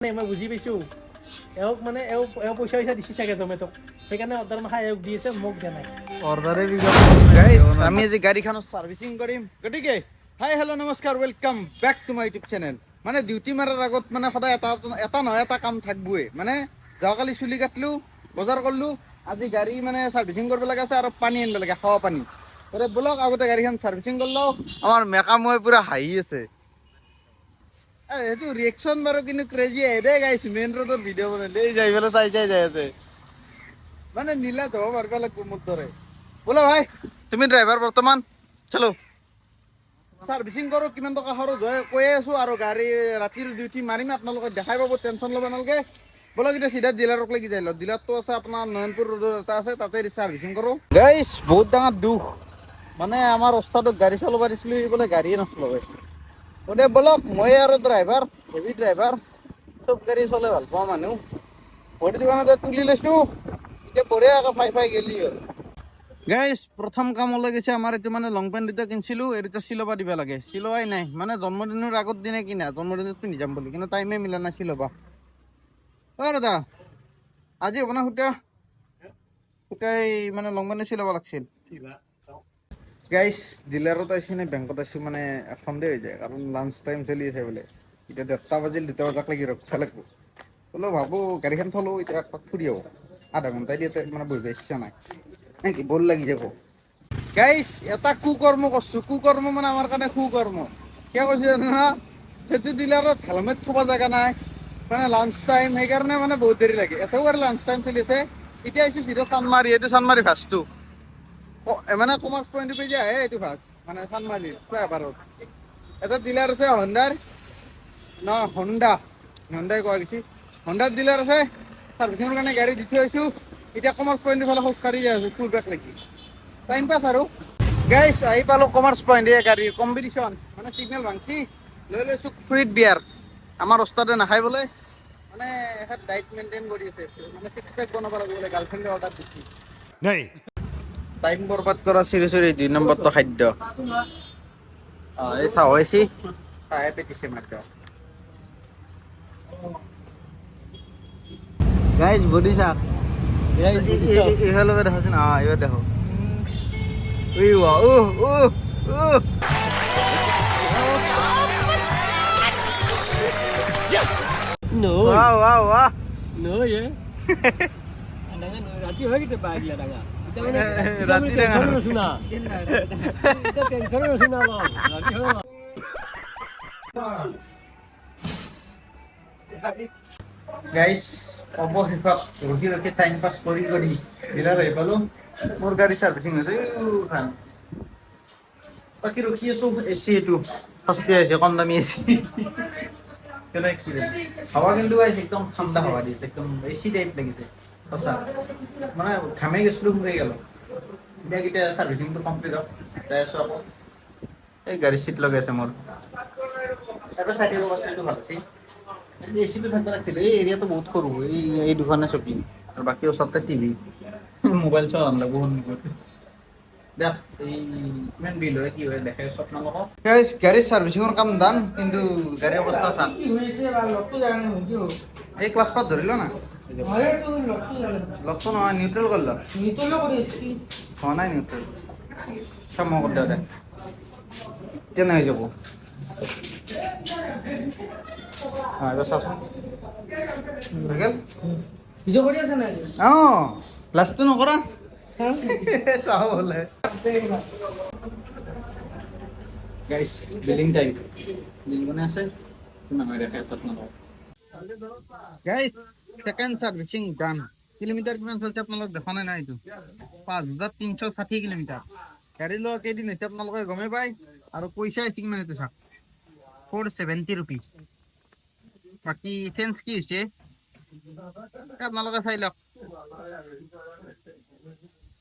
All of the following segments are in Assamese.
মই বুজি পাইছোঁ এওঁক মানে এওঁ পইচা দিছি চাগে জমেট'ক সেইকাৰণে অৰ্ডাৰ মাখাই এওঁক দি আছে মোক দিয়া নাই অৰ্ডাৰে গাইজ আমি আজি গাড়ীখনৰ চাৰ্ভিচিং কৰিম গতিকে হাই হেল্ল' নমস্কাৰ welcome back to my YouTube channel মানে ডিউটি মাৰাৰ আগত মানে সদায় এটা নহয় এটা কাম থাকবই মানে যোৱাকালি চুলি কাটলোঁ বজাৰ কৰিলোঁ আজি গাড়ী মানে চাৰ্ভিচিং কৰিব লগা আছে আৰু পানী আনিব লাগে খাৱা পানী ব'লক আগতে গাড়ীখন চাৰ্ভিচিং কৰি লওঁ আমাৰ মেকাময়ে পুৰা হাঁহি আছে সেইটো ৰিয়েকশ্যন বাৰু কিন্তু ক্ৰেজি আহে দেই গাইছ মেইন ৰোডৰ ভিডিঅ' বনালে যাই পেলাই চাই যাই আছে মানে নীলাত হ'ব মাৰিব লাগিব মোৰ দৰে বোলা ভাই তুমি ড্ৰাইভাৰ বৰ্তমান চলো চাৰ্ভিচিং কৰোঁ কিমান টকা খৰচ হয় কৈয়ে আছোঁ আৰু গাড়ী ৰাতিৰ ডিউটি মাৰিম আপোনালোকক দেখাই পাব টেনশ্যন ল'ব নালাগে ব'লক এতিয়া চিধা ডিলাৰক লাগি যাই লওক ডিলাৰটো আছে আপোনাৰ নয়নপুৰ ৰোডত এটা আছে তাতে চাৰ্ভিচিং কৰোঁ গাইছ বহুত ডাঙৰ দুখ মানে আমাৰ ওস্তাদক গাড়ী চলাব দিছিলোঁ বোলে গাড়ীয়ে নচলাব বোলে ব'লক মই আৰু ড্ৰাইভাৰ হেভি ড্ৰাইভাৰ চব গাড়ী চলাই ভাল পাওঁ মানুহ ভৰি দোকানতে তুলি লৈছোঁ এতিয়া বঢ়িয়াকৈ ফাই গেলি হ'ল গাইজ প্ৰথম কাম ওলাই গৈছে আমাৰ এইটো মানে লং পেণ্ট দুটা কিনিছিলোঁ এই দুটা চিলাব দিব লাগে চিলোৱাই নাই মানে জন্মদিনৰ আগত দিনে কিনা জন্মদিনত পিন্ধি যাম বুলি কিন্তু টাইমে মিলা নাই চিলাব অ' দাদা আজি হ'ব না সূতাই মানে লং পেণ্টে চিলাব লাগিছিল গাইজ ডিলাৰত আহিছোঁ নে বেংকত আহিছোঁ মানে সন্দেহ হৈ যায় কাৰণ লাঞ্চ টাইম চলি আছে বোলে এতিয়া 1:30 বাজিল 2 বজাক লাগি ৰখিব লাগিব বোলো ভাবোঁ গাড়ীখন থলোঁ এতিয়া একপাক ফুৰি আহোঁ আধা ঘণ্টাই দিয়াতে মানে বহিব ইচ্ছা নাই নেকি বল লাগি যাব গাইজ এটা কুকৰ্ম কৰিছোঁ কুকৰ্ম মানে আমাৰ কাৰণে কুকৰ্ম কিয় কৈছোঁ জানা সেইটো ডিলাৰত হেলমেট থ'ব জেগা নাই মানে লাঞ্চ টাইম সেইকাৰণে মানে বহুত দেৰি লাগে এটাও আৰু লাঞ্চ টাইম চলি আছে এতিয়া আহিছোঁ চিধা চানমাৰি এইটো চানমাৰি ভাজটো মানে কমাৰ্চ পইণ্টটো পেজে আহে এইটো ভাজ মানে চানমাৰিৰ ফ্লাইঅভাৰত এটা ডিলাৰ আছে হণ্ডাই কোৱা গৈছে হণ্ডাৰ ডিলাৰ আছে চাৰ্ভিচিঙৰ কাৰণে গাড়ী দি থৈ আহিছোঁ এতিয়া কমাৰ্চ পইণ্টৰ ফালে খোজকাঢ়ি যাই আছোঁ ফুল বেক লাগি টাইম পাছ আৰু গাইছ আহি পালোঁ কমাৰ্চ পইণ্ট এই গাড়ীৰ কম্পিটিশ্যন মানে চিগনেল ভাঙছি লৈ লৈছোঁ ফ্ৰুইট বিয়াৰ আমাৰ ওস্তাদে নাখায় বোলে মানে এখন ডাইট মেইনটেইন কৰি আছে মানে 6 পেক বনাব লাগিব বোলে গাৰ্লফ্ৰেণ্ডে অৰ্ডাৰ দিছে নাই টাইম বৰবাদ কৰা চিৰি 2 নম্বৰটো খাদ্য এই চাহ হৈছে চাহে পেটিছে মাত্ৰ গাইজ বডি চাক এইফালে দেখাচোন এইবাৰ দেখো No, Wah. no ya. Andangan rati hoy kita bahagia danga. Kita mana Rati tension na suna. Kita tension na suna bang. Rati hoy. Guys অৱশেষত ৰখি টাইম পাছ কৰি ডিলাৰ আহি পালোঁ মোৰ গাড়ী চাৰ্ভিচিং হৈছে বাকী ৰখি আছোঁ এচি এইটো সস্তীয়া হৈছে কম দামী এচি কেনে এক্সপিৰিয়েঞ্চ হাৱা কিন্তু একদম ঠাণ্ডা হাৱা দিছে একদম এচি টাইপ লাগিছে সঁচা মানে ঘামে গৈছিলোঁ শুকাই গ'লোঁ এতিয়া চাৰ্ভিচিংটো কমপ্লিট হওক যাই আছোঁ আকৌ এই গাড়ী চিট লগাই আছে মোৰ তাৰপৰা চাই দিব বস্তুটো ভাল আছে এচিটো থাকিব লাগিছিল এই এৰিয়াটো বহুত সৰু এই দুখনে চকী আৰু বাকী ওচৰতে টিভি মোবাইল চাওঁ আনলাগ বহুত দেখ এই কিমান বিল হয় কি হয় দেখাই চব নালাগক গাড়ীৰ চাৰ্ভিচিঙৰ কাম দান কিন্তু গাড়ীৰ অৱস্থা চা এই ক্লাছ পাত ধৰিল না লগটো নহয় নিউট্ৰেল কৰিল হোৱা নাই নিউট্ৰেল চাম মই কৰি দে তেনে হৈ যাব এবাৰ চাচোন Video কৰি আছে নাই? অঁ লাষ্টটো নকৰা চাওঁ বোলে গাইছ বিলিং টাইম বিল বনাই আছে কিমান হয় দেখাই পাত নলওঁ গাইছ ছেকেণ্ড চাৰ্ভিচিং ডান কিলোমিটাৰ কিমান চলিছে আপোনালোক দেখা নাই এইটো 5360 কিলোমিটাৰ গাড়ী লোৱা কেইদিন হৈছে আপোনালোকে গমেই পায় আৰু পইচা হৈছে কিমান এইটো চাওক 470 rupees বাকী চেঞ্জ কি হৈছে আপোনালোকে চাই লওক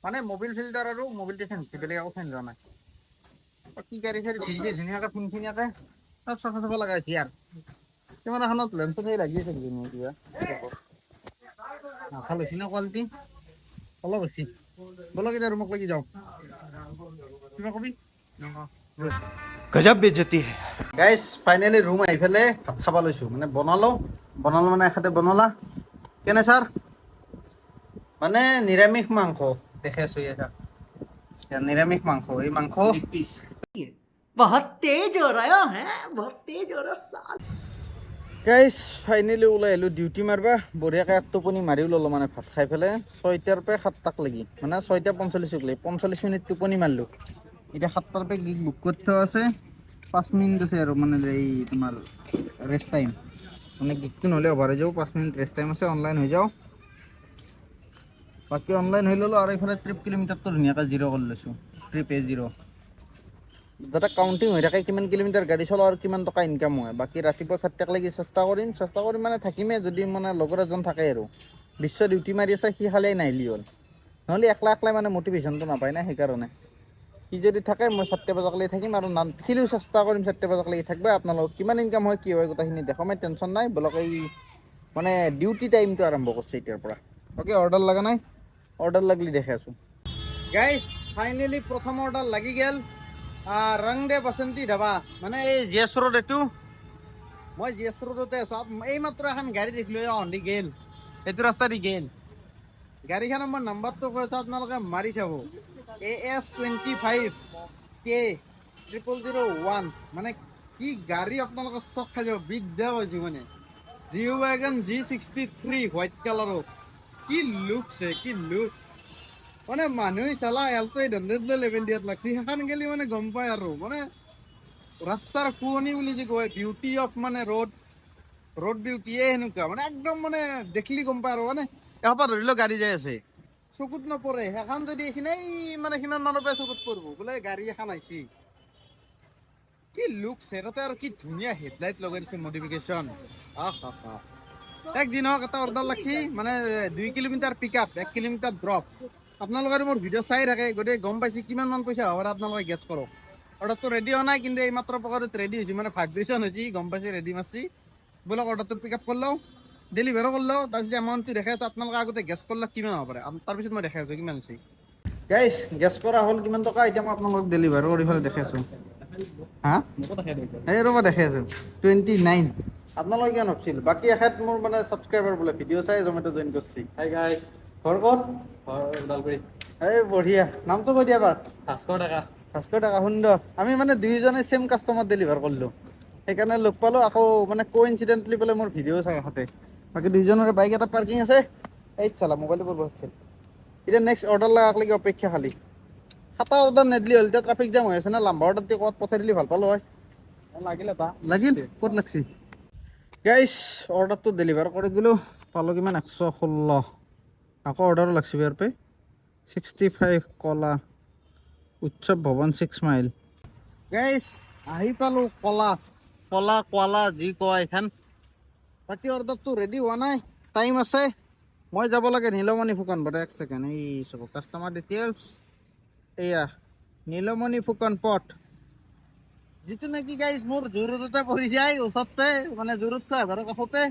মানে মোবিল ফিল্টাৰ আৰু মোবিলটো চেঞ্জ হৈছে বেলেগ একো চেঞ্জ হোৱা নাই কি গাড়ী চাড়ী ভিজি ধুনীয়াকৈ ফিনফিনীয়াকৈ চব চাফা চাফা লগা হৈছে আৰু কিমান এখনত লেম্পটো সেই লাগি আছে কিবা ভাল হৈছে ন কোৱালিটি অলপ হৈছে বলক এতিয়া ৰুমক লাগি যাওঁ কিবা কবি গজব বেজতি গাইজ ফাইনেলি ৰুম আহি পেলাই ভাত খাব লৈছোঁ মানে বনালোঁ বনালো মানে এখাতে বনলা কেনে স্যার মানে নিৰামিষ মাংস দেখে আছো এটা নিৰামিষ মাংস এই মাংস बहुत तेज हो रहा है बहुत तेज हो रहा साल গাইজ ফাইনেলি ওলাই আহিলোঁ ডিউটি মাৰিবা বঢ়িয়াকৈ এক টোপনি মাৰিও ল'লোঁ মানে ভাত খাই পেলাই 6টাৰ পৰা 7টাক লাগি মানে 6:45 লাগি 45 মিনিট টোপনি মাৰিলোঁ এতিয়া 7টাৰ পৰা গিগ বুক কৰি থোৱা আছে 5 মিনিট আছে আৰু মানে এই তোমাৰ ৰেষ্ট টাইম মানে গিগটো নহ'লে অভাৰ হৈ যাব 5 মিনিট ৰেষ্ট টাইম আছে অনলাইন হৈ যাওঁ বাকী অনলাইন হৈ ল'লোঁ আৰু এইফালে 30 কিলোমিটাৰটো ধুনীয়াকৈ জিৰ' কৰি লৈছোঁ ট্ৰিপ A0 যাতে কাউণ্টিং হৈ থাকে কিমান কিলোমিটাৰ গাড়ী চলাওঁ আৰু কিমান টকা ইনকাম হয় বাকী ৰাতিপুৱা 4টাক লাগি চেষ্টা কৰিম মানে থাকিমেই যদি মানে লগৰ এজন থাকে আৰু বিশ্ব ডিউটি মাৰি আছে সি খালেই নাহিলি হ'ল নহ'লে একলা মানে মটিভেশ্যনটো নাপায় না সেইকাৰণে সি যদি থাকে মই 4টা বজালৈকে থাকিম আৰু সিও চেষ্টা কৰিম 4টা বজালৈকে থাকিবা আপোনালোকক কিমান ইনকাম হয় কি হয় গোটেইখিনি দেখামেই টেনশ্যন নাই বলক এই মানে ডিউটি টাইমটো আৰম্ভ কৰিছে এতিয়াৰ পৰা অ'কে অৰ্ডাৰ লগা নাই অৰ্ডাৰ লাগিলে দেখে আছোঁ গাইজ ফাইনেলি প্ৰথম অৰ্ডাৰ লাগি গ'ল ৰং দে বসন্তী ধাবা মানে এই GS ৰোড এইটো মই GS ৰোডতে আছোঁ এইমাত্ৰ এখন গাড়ী দেখিলোঁ অন্দি গেল এইটো ৰাস্তা দি গেল গাড়ীখনৰ মই নাম্বাৰটো কৈছোঁ আপোনালোকে মাৰি চাব AS25K0001 মানে কি গাড়ী আপোনালোকে চক খাই যাব বিদ্যা কৈছোঁ মানে জিঅ' ৱেগন G63 হোৱাইট কালাৰৰ কি লুকছ মানে মানুহে চালা এলটো 811 দিয়াত লাগছে সেইখন গেলি মানে গম পায় আৰু মানে ৰাস্তাৰ শুৱনি বুলি যে কয় বিউটি অফ মানে ৰোড বিউটিয়ে সেনেকুৱা মানে একদম মানে দেখিলি গম পায় আৰু মানে এসোপা ধৰি লওক গাড়ী যাই আছে চকুত নপৰে সেইখন যদি এইখিনি মানে সিমান মানুহ পাই চকুত পৰিব বোলে গাড়ী এখন আহিছে কি লুকছ তাতে আৰু কি ধুনীয়া হেডলাইট লগাই দিছে মডিফিকেশ্যন এক যি নহওক এটা অৰ্ডাৰ লাগছি মানে 2 কিলোমিটাৰ পিক আপ 1 কিলোমিটাৰ ড্ৰপ আপোনালোকে মোৰ ভিডিঅ' চাই থাকে গতিকে গম পাইছে কিমান মান পইচা হ'ব আপোনালোকে গেছ কৰক অৰ্ডাৰটো ৰেডি হোৱা নাই কিন্তু এই মাত্ৰ প্ৰকাৰত ৰেডি হৈছে মানে ভাইব্ৰেশ্যন হৈছে গম পাইছে ৰেডি মাৰছি বলক অৰ্ডাৰটো পিক আপ কৰি লওঁ ডেলিভাৰো কৰি লওঁ তাৰপিছত এমাউণ্টটো দেখাই আছোঁ আপোনালোকে আগতে গেছ কৰিলে কিমান হ'ব পাৰে তাৰপিছত মই দেখাই আছোঁ কিমান হৈছে গাইজ গেছ কৰা হ'ল কিমান টকা এতিয়া মই আপোনালোকক ডেলিভাৰো কৰি পেলাই দেখাই আছোঁ হা এই ৰ'বা দেখাই আছোঁ 29 আপোনালোকে কিমান ভাবছিল বাকী এখেত মোৰ মানে ছাবস্ক্ৰাইবাৰ বোলে ভিডিঅ' চাই জমেটো জইন কৰিছে হাই গাইছ ঘৰ ক'ত ওদালগুৰি এই বঢ়িয়া নামটো কৈ দিয়া এবাৰ ভাস্কৰ ডেকা 500 টকা সুন্দৰ আমি মানে দুয়োজনে চেম কাষ্টমাৰ ডেলিভাৰ কৰিলোঁ সেইকাৰণে লগ পালোঁ আকৌ মানে কোইনচিডেণ্টলি বোলে মোৰ ভিডিঅ' চাই এখেতে বাকী দুইজনৰে বাইক এটা পাৰ্কিং আছে এই চালা মোবাইলটো বৰ বহুত এতিয়া নেক্সট অৰ্ডাৰ লগালৈকে অপেক্ষা খালি 7টা অৰ্ডাৰ নিদিলি হ'ল এতিয়া ট্ৰাফিক জাম হৈ আছে না লাম্বা অৰ্ডাৰ ক'ত পঠাই দিলে ভাল পালোঁ হয় লাগিলে বা লাগিল ক'ত লাগছি গাইছ অৰ্ডাৰটো ডেলিভাৰ কৰি দিলোঁ পালোঁ কিমান 116 আকৌ অৰ্ডাৰো লাগছি ইয়াৰ পে 65 কলা উৎসৱ ভৱন 6 মাইল গাইছ আহি পালোঁ কলা যি কয় এখন বাকী অৰ্ডাৰটো ৰেডি হোৱা নাই টাইম আছে মই যাব লাগে নীলমণি ফুকন পথ 1 ছেকেণ্ড এই চব কাষ্টমাৰ ডিটেইলছ এয়া নীলমণি ফুকন পথ যিটো নেকি গাইজ মোৰ জোৰতে পৰি যায় ওচৰতে মানে জোৰতকৈ এবাৰৰ কাষতে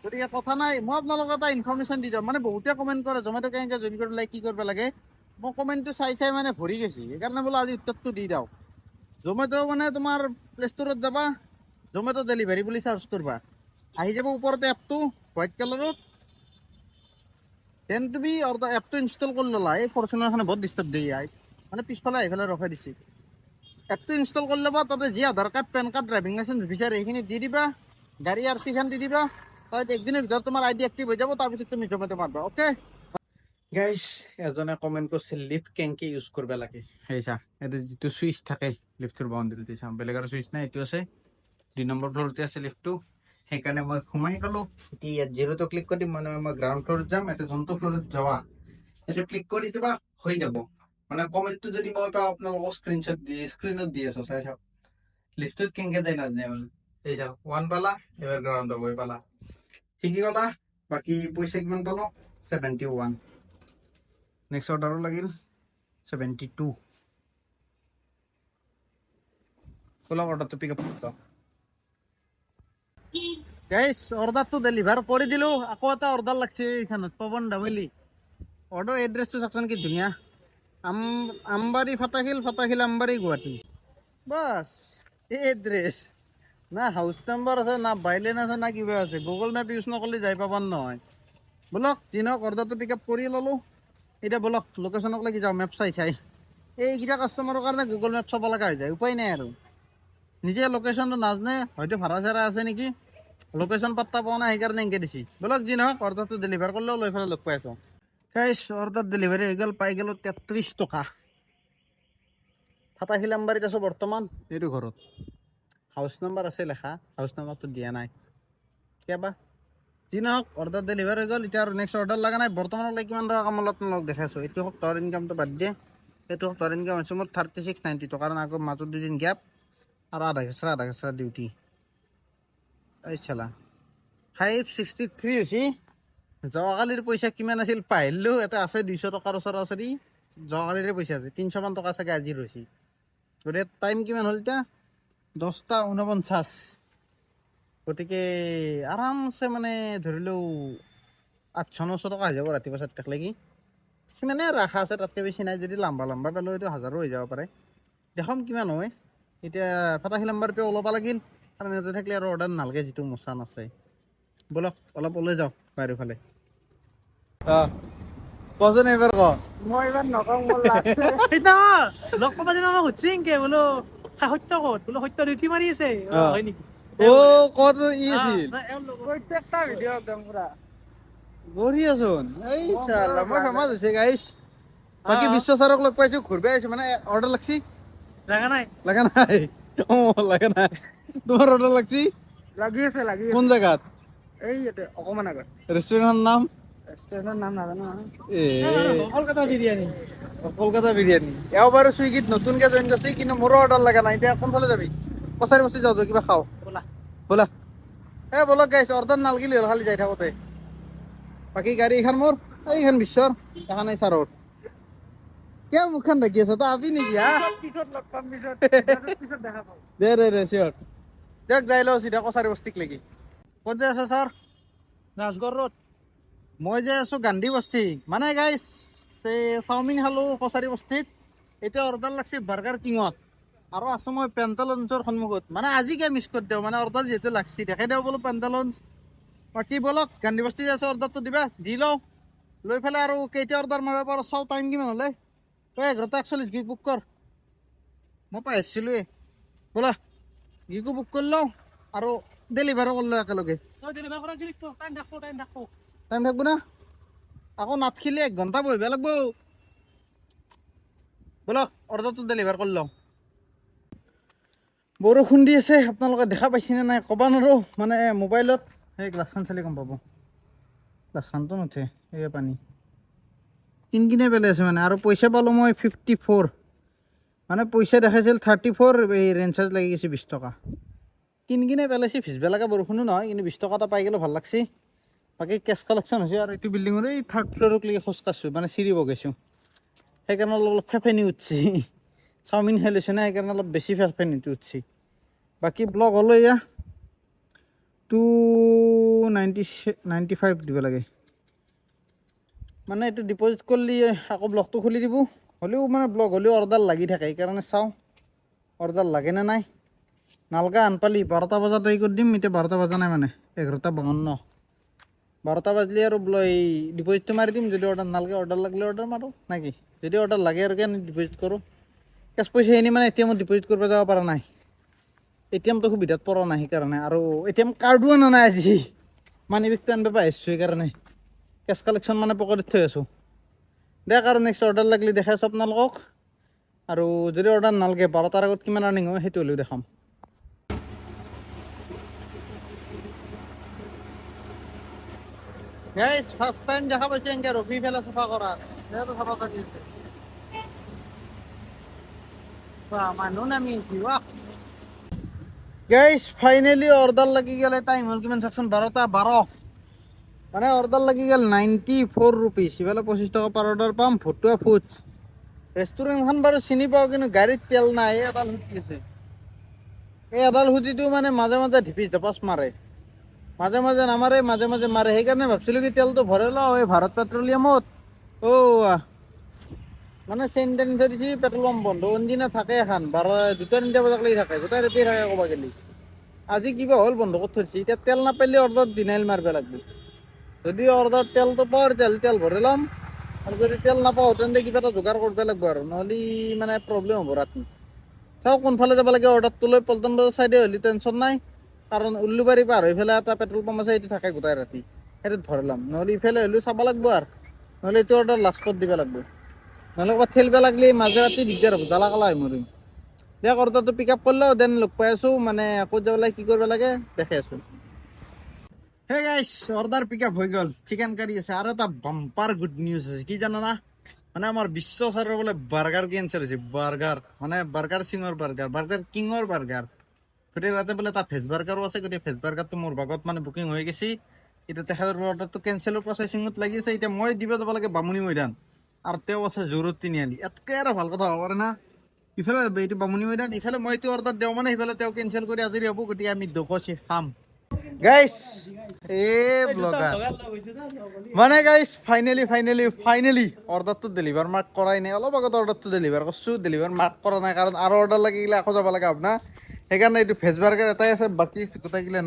গতিকে কথা নাই মই আপোনালোকক এটা ইনফৰ্মেশ্যন দি যাম মানে বহুতে কমেণ্ট কৰে জমেটো কেনেকৈ জইন কৰিব লাগে কি কৰিব লাগে মই কমেণ্টটো চাই মানে ভৰি গৈছে সেইকাৰণে বোলো আজি উত্তৰটো দি দিওঁ জমেটো মানে তোমাৰ প্লে ষ্ট'ৰত যাবা জমেটো ডেলিভাৰী বুলি চাৰ্চ কৰিবা আহি যাব ওপৰতে এপটো হোৱাইট কালাৰত দেন তুমি এপটো ইনষ্টল কৰি ল'লা এই ফৰ্চুনাৰখনে বহুত ডিষ্টাৰ্ব দিয়ে মানে পিছফালে আহি পেলাই ৰখাই দিছে এপটো ইনষ্টল কৰি ল'বা তাতে যি Aadhaar card PAN card driving licence বিচাৰে সেইখিনি দি দিবা গাড়ী RC-খন দি দিবা তাত একদিনৰ ভিতৰত তোমাৰ ID এক্টিভ হৈ যাব তাৰপিছত তুমি জমেটো মাৰিবা অ'কে গাইজ এজনে কমেণ্ট কৰিছিল লিফ্ট কেনেকৈ ইউজ কৰিব লাগে সেইচা এইটো যিটো চুইচ থাকে লিফ্টৰ বাউণ্ডেৰীতে চাওঁ বেলেগ আৰু চুইচ নাই এইটো আছে 2 নম্বৰ ফ্ল'ৰতে আছে লিফ্টটো সেইকাৰণে মই সোমাই গ'লোঁ ইয়াত জিৰ'টো ক্লিক কৰি দিম মানে মই গ্ৰাউণ্ড ফ্ল'ৰত যাম এতিয়া যোনটো ফ্ল'ৰত যাবা সেইটো ক্লিক কৰি দিবা হৈ যাব মানে কমেণ্টটো যদি মই পাওঁ আপোনালোকক স্ক্ৰীনত দি আছোঁ চাই চাওক লিফ্টত কেনেকৈ যায় নাজানে বোলে এই চাওক 1 পালা এবাৰ গ্ৰাউণ্ডত গৈ পালা শিকি গ'লা বাকী পইচা কিমান পালোঁ 71 নেক্সট অৰ্ডাৰো লাগিল 72 বলক অৰ্ডাৰটো পিক আপ কৰোঁ গাইজ অৰ্ডাৰটো ডেলিভাৰ কৰি দিলোঁ আকৌ এটা অৰ্ডাৰ লাগছে এইখনত পৱন ডামেলি অৰ্ডাৰ এড্ৰেছটো চাওকচোন কি ধুনীয়া আমবাৰী ফাটাশিল আমবাৰী গুৱাহাটী বাছ এই এড্ৰেছ না হাউচ নাম্বাৰ আছে না বাইলেন আছে না কিবা আছে গুগল মেপ ইউজ নকৰিলে যাই পাব নহয় বলক দিনক অৰ্ডাৰটো পিক আপ কৰি ল'লোঁ এতিয়া বলক লোকেশ্যনক লাগি যাওঁ মেপ চাই চাই এইকেইটা কাষ্টমাৰৰ কাৰণে গুগল মেপ চাব লগা হৈ যায় উপায় নাই আৰু নিজে লোকেশ্যনটো নাজানে হয়তো ভাড়া চাৰা আছে নেকি লোকেশ্যন পাত্তা পোৱা নাই সেইকাৰণে এনেকৈ দিছে বলক যি নহওক অৰ্ডাৰটো ডেলিভাৰ কৰিলেও লৈ পেলাই লগ পাই আছোঁ গাইছ অৰ্ডাৰ ডেলিভাৰী হৈ গ'ল পাই গ'লোঁ 33 টকা ফাটাশিলামবাৰীত আছোঁ বৰ্তমান এইটো ঘৰত হাউচ নাম্বাৰ আছে লেখা হাউচ নাম্বাৰটো দিয়া নাই কিবা যি নহওক অৰ্ডাৰ ডেলিভাৰ হৈ গ'ল এতিয়া আৰু নেক্সট অৰ্ডাৰ লগা নাই বৰ্তমানলৈ কিমান টকা কামত আপোনালোকক দেখাইছোঁ এইটো সপ্তাহৰ ইনকামটো বাদ দিয়ে এইটো সপ্তাহৰ ইনকাম হৈছে মোৰ 3690 টকাৰ আকৌ মাজত দুদিন গেপ আৰু আধা খেচৰা ডিউটি এই চালা 563 হৈছে যোৱাকালিৰ পইচা কিমান আছিল পাহিলোঁ এটা আছে 200 টকাৰ ওচৰা-ওচৰি যোৱাকালিৰে পইচা আছে 300 মান টকা চাগে আজি ৰৈছে গতিকে টাইম কিমান হ'ল এতিয়া 10:49 গতিকে আৰামছে মানে ধৰিলেও 800-900 টকা হৈ যাব ৰাতিপুৱা 7টাক লাগি সিমানে আৰু আশা আছে তাতকৈ বেছি নাই যদি লম্বা পেলোঁ হয়তো 1000 হৈ যাব পাৰে দেখাম কিমান হয় এতিয়া ফাটাশিলামবাৰ পৰা ওলাব লাগিল কাৰণ ইয়াতে থাকিলে আৰু অৰ্ডাৰ নালাগে যিটো মোচান আছে বলক অলপ ওলাই যাওঁ বাহিৰৰ ফালে কজন এইবাৰ ক মই ইমান নকওঁ মোৰ লাজ লগ পাব দিনা মই সুধছি এনকে বোলো সত্য ক'ত বোলো সত্য ডিউটি মাৰি আছে হয় নেকি কত ই আছিল প্ৰত্যেকটা ভিডিঅ' একদম পুৰা বঢ়িয়াচোন এই চালা মই ফেমাছ হৈছে গাইছ বাকী বিশ্ব ছাৰক লগ পাইছোঁ ঘূৰিব আহিছোঁ মানে অৰ্ডাৰ লাগছি লাগা নাই লাগা নাই লাগা নাই তোমাৰ অৰ্ডাৰ লাগছি লাগি আছে কোন জেগাত এই ইয়াতে অকমান আগত ৰেষ্টুৰেণ্টৰ নাম ৰেষ্টুৰেণ্টৰ নাম নাজানো কলকাতা বিৰিয়ানী এওঁ বাৰু চুইগিত নতুনকৈ জইন কৰিছে কিন্তু মোৰো অৰ্ডাৰ লগা নাই এতিয়া কোনফালে যাবি কছাৰী বস্তি যাওঁ কিবা খাওঁ ব'লা বলক গাইছ অৰ্ডাৰ নালাগিলে হ'ল খালি যাই থাকোঁতে বাকী গাড়ী এইখন মোৰ এইখন বিশ্বৰ এখন এই ছাৰৰ কিয় মুখখন ঢাকি আছে তই আবি নেকি হা দে চিয়ৰ দিয়ক যাই লওঁ চিধা কছাৰী বস্তিক লাগি ক'ত যাই আছে ছাৰ ৰাজগড় ৰোড মই যে আছোঁ গান্ধী বস্তি মানে গাইছ চাওমিন খালোঁ কছাৰী বস্তিত এতিয়া অৰ্ডাৰ লাগছে বাৰ্গাৰ কিঙত আৰু আছোঁ মই পেণ্টালঞ্চৰ সন্মুখত মানে আজিকে মিছ কৰি দিওঁ মানে অৰ্ডাৰ যিহেতু লাগছি দেখাই দিওঁ বোলো পেণ্টালঞ্চ বাকী বলক গান্ধী বস্তি আছে অৰ্ডাৰটো দিবা দি লওঁ লৈ পেলাই আৰু কেইটা অৰ্ডাৰ মাৰিব পাৰোঁ চাওঁ টাইম কিমান হ'লে 11:41 গিগ বুক কৰ মই পাইছিলোঁৱে ব'লা গিগো বুক কৰি লওঁ আৰু ডেলিভাৰো কৰিলোঁ একেলগে টাইম থাকিব না আকৌ নাথখিলে 1 ঘণ্টা বহিব লাগিব বলক অৰ্ডাৰটো ডেলিভাৰ কৰি লওঁ বৰষুণ দি আছে আপোনালোকে দেখা পাইছেনে নাই ক'ব নোৱাৰোঁ মানে মোবাইলত সেই গ্লাছখন চালি গম পাব গ্লাছখনটো নুঠে এই পানী কিনকিনে পেলাই আছে মানে আৰু পইচা পালোঁ মই 54 মানে পইচা দেখাইছিল 34 এই ৰেঞ্চাৰ্জ লাগি গৈছে 20 টকা কিনকিনে পেলাইছে ভিজবা লগা বৰষুণো নহয় কিন্তু 20 টকা এটা পাই গ'লে ভাল লাগছে বাকী কেছ কালেকশ্যন হৈছে আৰু এইটো বিল্ডিঙৰ এই 3rd ফ্ল'ৰক লৈকে খোজ কাঢ়িছোঁ মানে চিৰি বগাইছোঁ সেইকাৰণে অলপ ফেফেনি উঠছি চাওমিন খাই লৈছোঁ না সেইকাৰণে অলপ বেছি ফেফেনিটো উঠছি বাকী ব্লগ হ'লো এয়া 295 দিব লাগে মানে এইটো ডিপজিট কৰিলে আকৌ ব্লগটো খুলি দিব হ'লেও মানে ব্লগ হ'লেও অৰ্ডাৰ লাগি থাকে সেইকাৰণে চাওঁ অৰ্ডাৰ লাগেনে নাই নালগা আনপালি 12টা বজাত এই কৰি দিম এতিয়া 12টা বজা নাই মানে 11:52 12টা বাজলি আৰু এই ডিপজিটটো মাৰি দিম যদি অৰ্ডাৰ নালাগে অৰ্ডাৰ লাগিলে অৰ্ডাৰ মাৰোঁ নাকি যদি অৰ্ডাৰ লাগে আৰু কেনে ডিপজিট কৰোঁ কেছ পইচা এনে মানে এটিএমত ডিপজিট কৰিব যাব পৰা নাই এটিএমটো সুবিধাত পৰা নাই সেইকাৰণে আৰু এটিএম কাৰ্ডো অনা নাই আজি মানি বেগটো আনিব পাই আহিছোঁ সেইকাৰণে কেছ কালেকশ্যন মানে পকেটত থৈ আছোঁ দেখ আৰু নেক্সট অৰ্ডাৰ লাগিলে দেখাই আছোঁ আপোনালোকক আৰু যদি অৰ্ডাৰ নালাগে 12টাৰ আগত কিমান আৰ্নিং হয় সেইটো হ'লেও দেখাম গাইছ ফাৰ্ষ্ট টাইম দেখা পাইছোঁ এনেকৈ ৰখি পেলাই চাফা কৰাৰ সেইটো চাফা কৰি আছে মানুহ নামি গাইছ ফাইনেলি অৰ্ডাৰ লাগি গ'লে টাইম হ'ল কিমান চাওকচোন 12:12 মানে অৰ্ডাৰ লাগি গ'ল 94 rupees ইফালে 25 টকা পাৰ অৰ্ডাৰ পাম ভতুৱা ফুডছ ৰেষ্টুৰেণ্টখন বাৰু চিনি পাওঁ কিন্তু গাড়ীত তেল নাই এই এডাল সুধি আছে এই এডাল সুধিটো মানে মাজে মাজে ঢিপিচ ঢপাচ মাৰে মাজে মাজে নামাৰে মাজে মাজে মাৰে সেইকাৰণে ভাবছিলোঁ কি তেলটো ভৰাই লওঁ এই ভাৰত পেট্ৰলিয়ামত মানে চেইন টেইন থৈ দিছে পেট্ৰল পাম্প বন্ধ কোনদিনা থাকে এখন 2টা 3টা বজালৈকে থাকে গোটেই ৰাতি থাকে ক'ব গ'লে আজি কিবা হ'ল বন্ধ কৰি থৈছে এতিয়া তেল নাপালে অৰ্ডাৰ ডিনাইল মাৰিব লাগবে যদি অৰ্ডাৰ তেলটো পাওঁ তেতিয়াহ'লে তেল ভৰাই ল'ম আৰু যদি তেল নাপাওঁ তেন্তে কিবা এটা যোগাৰ কৰিব লাগিব আৰু নহ'লে মানে প্ৰব্লেম হ'ব ৰাতি চাওঁ কোনফালে যাব লাগে অৰ্ডাৰটো লৈ পল্টন বজাৰ চাইডে হ'লে টেনশ্যন নাই কাৰণ উল্লুবাৰী পাৰ হৈ পেলাই এটা পেট্ৰল পাম্প আছে সেইটো থাকে গোটাই ৰাতি সেইটোত ভৰাই ল'ম নহ'লে ইফালে হ'লেও চাব লাগিব আৰু নহ'লে এইটো অৰ্ডাৰ লাষ্টত দিব লাগিব নহ'লে ক'ৰবাত ঠেলিব লাগিলে মাজে ৰাতি দিগদাৰ হ'ব জ্বালা কালা হৈ মৰিম দিয়ক অৰ্ডাৰটো পিক আপ কৰিলোঁ দেন লগ পাই আছোঁ মানে ক'ত যাব লাগে কি কৰিব লাগে দেখাই আছোঁ হে গাইছ অৰ্ডাৰ পিক আপ হৈ গ'ল চিকেন কাৰী আছে আৰু এটা বাম্পাৰ গুড নিউজ আছে কি জানা না মানে আমাৰ বিশ্ব চাৰৰ বোলে বাৰ্গাৰ কেঞ্চেল হৈছে বাৰ্গাৰ মানে বাৰ্গাৰ সিঙৰ বাৰ্গাৰ কিঙৰ বাৰ্গাৰ গতিকে তাতে বোলে এটা ভেজ বাৰ্গাৰো আছে গতিকে ভেজ বাৰ্গাৰটো মোৰ ভাগত মানে বুকিং হৈ গৈছে এতিয়া তেখেতৰ অৰ্ডাৰটো কেঞ্চেলৰ প্ৰচেচিঙত লাগি আছে এতিয়া মই দিব যাব লাগে বামুণী মৈদান আৰু তেওঁ আছে জোৰত তিনিআলি ইয়াতকৈ আৰু ভাল কথা হ'ব পাৰে না ইফালে এইটো বামুণী মৈদান ইফালে মই এইটো অৰ্ডাৰ দিওঁ মানে সিফালে তেওঁ কেঞ্চেল কৰি আজৰি হ'ব গতিকে আমি দকচি খাম গাইছ ব্লগাৰ মানে গাইছ ফাইনেলি অৰ্ডাৰটো ডেলিভাৰ মাৰ্ক কৰাই নাই অলপ আগত অৰ্ডাৰটো ডেলিভাৰ কৰিছোঁ ডেলিভাৰ মাৰ্ক কৰা নাই কাৰণ আৰু অৰ্ডাৰ লাগিলে আকৌ যাব লগা হ'ব না সেইকাৰণে এইটো ভেজ বাৰ্গাৰ এটাই আছে বাকী গোটেইগিলা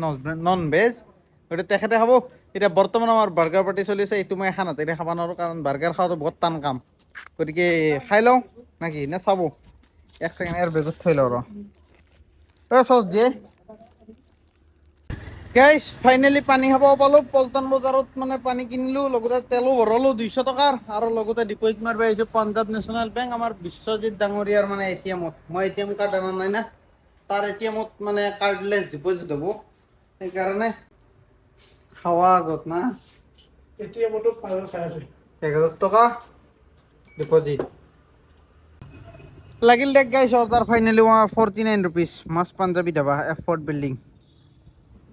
নন ভেজ গতিকে তেখেতে খাব এতিয়া বৰ্তমান আমাৰ বাৰ্গাৰ পাৰ্টি চলি আছে এইটো মই এখন হাতেৰে খাব নোৱাৰোঁ কাৰণ বাৰ্গাৰ খোৱাটো বহুত টান কাম গতিকে খাই লওঁ নাকি নে চাব এক ছেকেণ্ড ইয়াৰ বেগত থৈ লওঁ ৰ চচ দিয়ে গাইছ ফাইনেলি পানী খাব পালোঁ পল্টন বজাৰত মানে পানী কিনিলোঁ লগতে তেলো ভৰালোঁ 200 টকাৰ আৰু লগতে ডিপ'জিট মাৰিব আহিছোঁ পাঞ্জাৱ নেশ্যনেল বেংক আমাৰ বিশ্বজিৎ ডাঙৰীয়াৰ মানে ATM-ত মই ATM কাৰ্ড অনা নাই না তাৰ ATM-ত মানে কাৰ্ডলেছ ডিপ'জিট হ'ব সেইকাৰণে খাৱা আগত না ATM-তো খাই আছোঁ 1000 টকা ডিপ'জিট লাগিল দেখ গাইছ অৰ্ডাৰ ফাইনেলি 49 rupees মাছ পাঞ্জাবী ধাবা F4 বিল্ডিং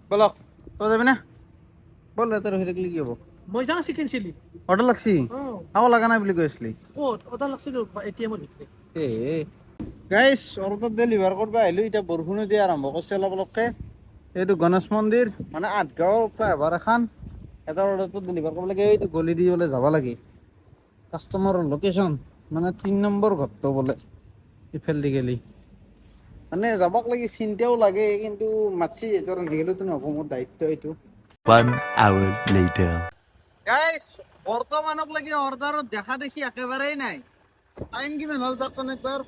বলক তই যাবি না বল তোৰ হৈ থাকিলে কি হ'ব মই যাওঁ চিকেন চিলি অৰ্ডাৰ লাগছি আকৌ লগা নাই বুলি কৈ আছিলি ক'ত অৰ্ডাৰ লাগছিল ATM-ত গাইছ অৰ্ডাৰ ডেলিভাৰ কৰিব আহিলোঁ এতিয়া বৰষুণো দিয়া আৰম্ভ কৰিছে অলপকৈ এইটো গণেশ মন্দিৰ মানে 8 গাঁৱৰ ফ্লাইঅভাৰ এখন এটা অৰ্ডাৰটো ডেলিভাৰ কৰিব লাগে এইটো গলি দি বোলে যাব লাগে কাষ্টমাৰৰ লোকেশ্যন মানে 3 নম্বৰ ঘৰটো বোলে ইফাল দি গেলি মানে যাবক লাগি চিন্তাও লাগে কিন্তু মাছি এইটো নিগেলোতো নহ'ব মোৰ দায়িত্ব এইটো 1 hour later গাইছ বৰ্তমানক লাগি অৰ্ডাৰত দেখা দেখি একেবাৰেই নাই টাইম কিমান হ'ল চাওকচোন একবাৰ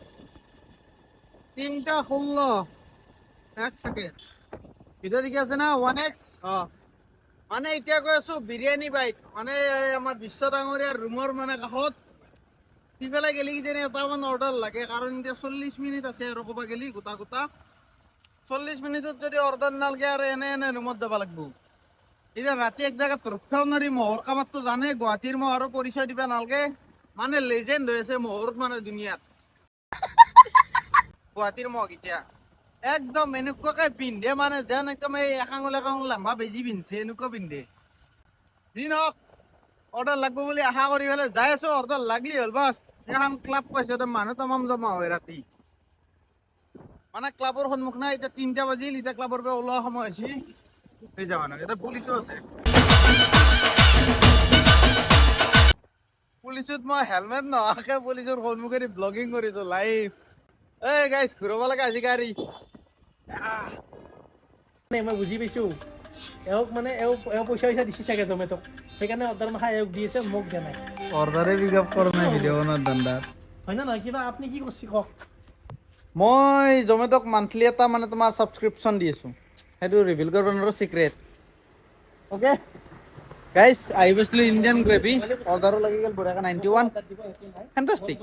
3:16 এক ছেকেণ্ড ভিডিঅ' দেখি আছে না 1x মানে এতিয়া কৈ আছোঁ বিৰিয়ানী বাইট মানে আমাৰ বিশ্ব ডাঙৰীয়াৰ ৰুমৰ মানে কাষত সিফালে গেলি কিজানি এটামান অৰ্ডাৰ লাগে কাৰণ এতিয়া 40 মিনিট আছে আৰু ক'বা গেলি গোটা 40 মিনিটত যদি অৰ্ডাৰ নালাগে আৰু এনে ৰুমত যাব লাগিব এতিয়া ৰাতি এক জেগাত ৰখাও নোৱাৰি মহৰ কামততো জানে গুৱাহাটীৰ মহৰ পৰিচয় দিবা নালাগে মানে লেজেণ্ড হৈ আছে মহৰ মানে দুনিয়াত গুৱাহাটীৰ মহ এতিয়া একদম এনেকুৱাকে পিন্ধে মানে যেন একদম এই একাঙুল লাম্বা বেজি পিন্ধছে এনেকুৱা পিন্ধে যি নহওক অৰ্ডাৰ লাগব বুলি আশা কৰি পেলাই যাই আছোঁ অৰ্ডাৰ লাগলি হ'ল বাছ এখন ক্লাব পাইছোঁ মানুহ তামাম জমা হয় ৰাতি মানে ক্লাবৰ সন্মুখ নাই এতিয়া 3টা বাজিল এতিয়া ক্লাবৰ পৰা ওলোৱা সময় হৈছে হৈ যাব মানুহ এতিয়া পুলিচো আছে পুলিচত মই হেলমেট নোহোৱাকে পুলিচৰ সন্মুখেদি ব্লগিং কৰিছোঁ লাইভ এই গাইছ ঘূৰাব লাগে আজি গাড়ী মই বুজি পাইছোঁ এওঁক মানে এওঁ পইচা দিছি চাগে জমেট'ক সেইকাৰণে অৰ্ডাৰ মাখা এওঁক দি আছে মোক দিয়া নাই অৰ্ডাৰে পিক আপ কৰা নাই ভিডিঅ' বনোৱাৰ ধান্দাত হয় না নহয় কিবা আপুনি কি কৰিছে কওক মই জমেট'ক মান্থলি এটা মানে তোমাৰ ছাবস্ক্ৰিপশ্যন দি আছোঁ সেইটো ৰিভিল কৰিব নোৱাৰোঁ চিক্ৰেট অ'কে গাইছ আহি পাইছিলোঁ ইণ্ডিয়ান গ্ৰেভি অৰ্ডাৰো লাগি গ'ল বঢ়িয়াকৈ 91 ফেণ্টাষ্টিক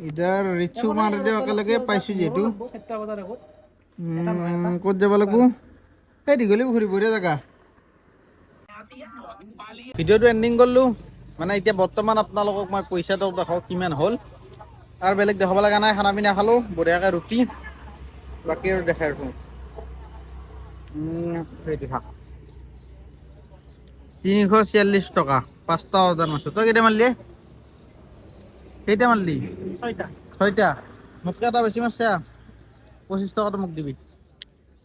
এতিয়া ৰিচু মাৰি দিওঁ একেলগে পাইছোঁ যিহেতু ক'ত যাব লাগিব এই দীঘলী পুখুৰী বঢ়িয়া জেগা ভিডিঅ'টো এণ্ডিং কৰিলোঁ মানে এতিয়া বৰ্তমান আপোনালোকক মই পইচাটো দেখাওঁ কিমান হ'ল আৰু বেলেগ দেখাব লগা নাই খানা পিনা খালোঁ বঢ়িয়াকৈ ৰুটি বাকী আৰু দেখাই আছোঁ দেখা 346 টকা 5টা অৰ্ডাৰ মাৰিছোঁ তই কেইটা মাৰিলি ছয়টা মোতকৈ এটা বেছি মাৰছে 25 টকাটো মোক দিবি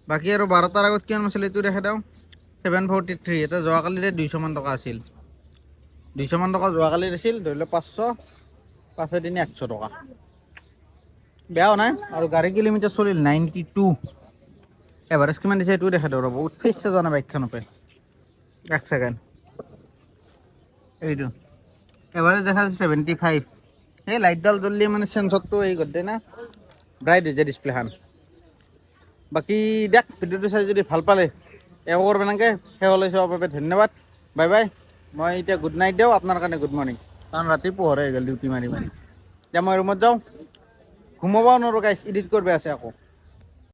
বাকী আৰু 12টাৰ আগত কিমান মাৰিছিল এইটো দেখাই দিওঁ 743 এটা যোৱাকালিৰে 200 মান টকা আছিল 200 মান টকা যোৱাকালিৰ আছিল ধৰি লওক 500 5 দিনে 100 টকা বেয়াও নাই আৰু গাড়ী কিলোমিটাৰ চলিল 92 এভাৰেজ কিমান দিছে এইটো দেখা দিওঁ ৰ'ব উঠিছে জানা বাইকখন ওপে এক ছেকেণ্ড এইটো এভাৰেজ দেখা যাচ্ছে 75 এই লাইটডাল জ্বললি মানে চেন্সৰটো এই কৰি দিয়ে না ব্ৰাইট হৈ যায় ডিছপ্লেখন বাকী দেখ ভিডিঅ'টো চাই যদি ভাল পালে একো কৰিব নালাগে শেষলৈ চোৱাৰ বাবে ধন্যবাদ বাই বাই মই এতিয়া গুড নাইট দিওঁ আপোনাৰ কাৰণে গুড মৰ্ণিং কাৰণ ৰাতি পোহৰে হৈ গ'ল ডিউটি মাৰি এতিয়া মই ৰুমত যাওঁ ঘুমাবও নোৱাৰোঁ গাইছ এডিট কৰিব আছে আকৌ